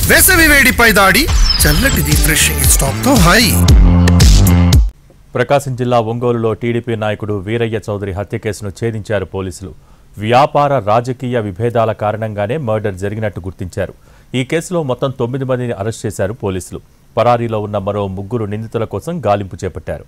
వేసవి వేడిపై దాడి చల్లటి రిఫ్రెషింగ్ స్టాప్ తో హాయ్. ప్రకాశం జిల్లా ఒంగోలులో టీడీపీ నాయకుడు వీరయ్య చౌదరి హత్య కేసును ఛేదించారు పోలీసులు. వ్యాపార రాజకీయ విభేదాల కారణంగానే మర్డర్ జరిగినట్టు గుర్తించారు. ఈ కేసులో మొత్తం 9 మందిని అరెస్ట్ చేశారు పోలీసులు. పరారీలో ఉన్న మరో 3 నిందితుల కోసం గాలింపు చేపట్టారు.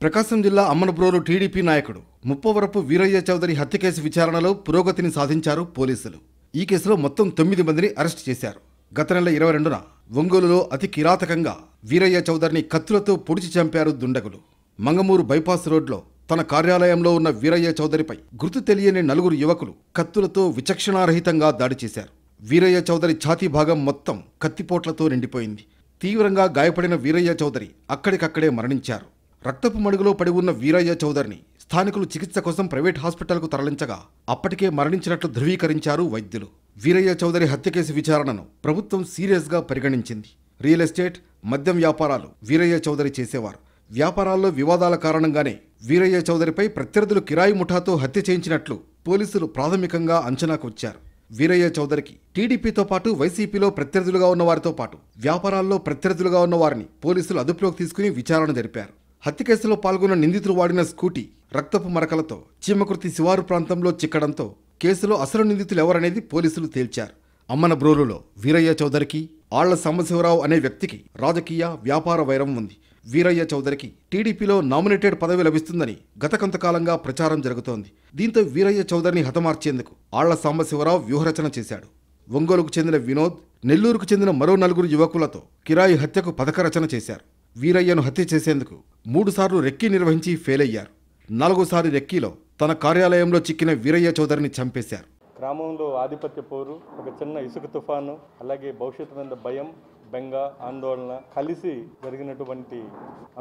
ప్రకాశం జిల్లా అమ్మనబ్రోలు టీడీపీ నాయకుడు ముప్పవరపు వీరయ్య చౌదరి హత్య కేసు విచారణలో పురోగతిని సాధించారు పోలీసులు. ఈ కేసులో మొత్తం 9 మందిని అరెస్ట్ చేశారు. గత నెల 22న ఒంగోలులో అతి కిరాతకంగా వీరయ్య చౌదరిని కత్తులతో పొడిచి చంపారు దుండగులు. మంగమూరు బైపాస్ రోడ్లో తన కార్యాలయంలో ఉన్న వీరయ్య చౌదరిపై గుర్తు తెలియని 4 యువకులు కత్తులతో విచక్షణారహితంగా దాడి చేశారు. వీరయ్య చౌదరి ఛాతీ భాగం మొత్తం కత్తిపోట్లతో నిండిపోయింది. తీవ్రంగా గాయపడిన వీరయ్య చౌదరి అక్కడికక్కడే మరణించారు. రక్తపు మడుగులో పడి ఉన్న వీరయ్య చౌదరిని స్థానికులు చికిత్స కోసం ప్రైవేట్ హాస్పిటల్కు తరలించగా అప్పటికే మరణించినట్లు ధృవీకరించారు వైద్యులు. వీరయ్య చౌదరి హత్య కేసు విచారణను ప్రభుత్వం సీరియస్గా పరిగణించింది. రియల్ ఎస్టేట్, మద్యం వ్యాపారాలు వీరయ్య చౌదరి చేసేవారు. వ్యాపారాల్లో వివాదాల కారణంగానే వీరయ్య చౌదరిపై ప్రత్యర్థులు కిరాయి ముఠాతో హత్య చేయించినట్లు పోలీసులు ప్రాథమికంగా అంచనాకు వచ్చారు. వీరయ్య చౌదరికి టీడీపీతో పాటు వైసీపీలో ప్రత్యర్థులుగా ఉన్న వారితో పాటు వ్యాపారాల్లో ప్రత్యర్థులుగా ఉన్న వారిని పోలీసులు అదుపులోకి తీసుకుని విచారణ జరిపారు. హత్య కేసులో పాల్గొన్న నిందితులు వాడిన స్కూటీ రక్తపు మరకలతో చీమకుర్తి శివారు ప్రాంతంలో చిక్కడంతో కేసులో అసలు నిందితులు ఎవరనేది పోలీసులు తేల్చారు. అమ్మనబ్రోలులో వీరయ్య చౌదరికి ఆళ్ల సాంబశివరావు అనే వ్యక్తికి రాజకీయ వ్యాపార వైరం ఉంది. వీరయ్య చౌదరికి టీడీపీలో నామినేటెడ్ పదవి లభిస్తుందని గత కొంతకాలంగా ప్రచారం జరుగుతోంది. దీంతో వీరయ్య చౌదరిని హతమార్చేందుకు ఆళ్ల సాంబశివరావు వ్యూహరచన చేశాడు. ఒంగోలుకు చెందిన వినోద్, నెల్లూరుకు చెందిన మరో 4 యువకులతో కిరాయి హత్యకు పథకరచన చేశారు. వీరయ్యను హత్య చేసేందుకు 3 సార్లు రెక్కీ నిర్వహించి ఫెయిల్ అయ్యారు. 4వ రెక్కీలో తన కార్యాలయంలో చిక్కిన వీరయ్య చౌదరిని చంపేశారు. గ్రామంలో ఆధిపత్య పోరు, ఒక చిన్న ఇసుక తుఫాను, అలాగే భవిష్యత్తు మీద భయం, బెంగ, ఆందోళన కలిసి జరిగినటువంటి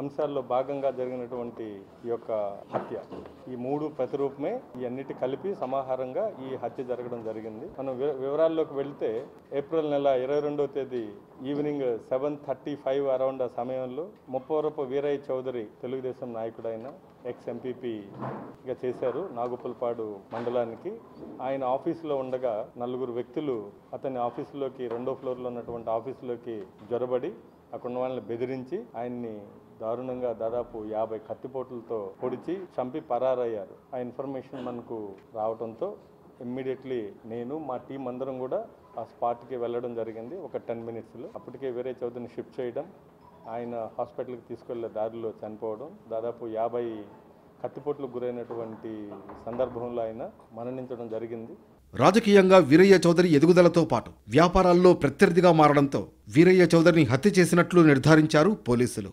అంశాల్లో భాగంగా జరిగినటువంటి ఈ యొక్క హత్య, ఈ 3 ప్రతిరూపమే ఈ అన్నిటి కలిపి సమాహారంగా ఈ హత్య జరగడం జరిగింది. మనం వివరాల్లోకి వెళ్తే ఏప్రిల్ నెల 22వ తేదీ ఈవినింగ్ 7:35 అరౌండ్ ఆ సమయంలో ముప్పవరపు వీరయ్య చౌదరి తెలుగుదేశం నాయకుడైన ఎక్స్ ఎంపీపీగా చేశారు నాగుప్పలపాడు మండలానికి. ఆయన ఆఫీసులో ఉండగా 4 వ్యక్తులు అతని ఆఫీసులోకి 2వ ఫ్లోర్లో ఉన్నటువంటి ఆఫీసులోకి జొరబడి అక్కడ ఉన్న వాళ్ళని బెదిరించి ఆయన్ని దారుణంగా దాదాపు 50 కత్తిపోట్లతో పొడిచి చంపి పరారయ్యారు. ఆ ఇన్ఫర్మేషన్ మనకు రావడంతో ఇమ్మీడియట్లీ నేను మా టీం అందరం కూడా ఆ స్పాట్కి వెళ్ళడం జరిగింది. ఒక 10 మినిట్స్లో అప్పటికే వీరయ్య చౌదరిని షిఫ్ట్ చేయడం, ఆయన హాస్పిటల్కి తీసుకెళ్లే దారిలో చనిపోవడం, దాదాపు 50 కత్తిపోట్లకు గురైనటువంటి సందర్భంలో ఆయన మరణించడం జరిగింది. రాజకీయంగా వీరయ్య చౌదరి ఎదుగుదలతో పాటు వ్యాపారాల్లో ప్రత్యర్థిగా మారడంతో వీరయ్య చౌదరిని హత్య చేసినట్లు నిర్ధారించారు పోలీసులు.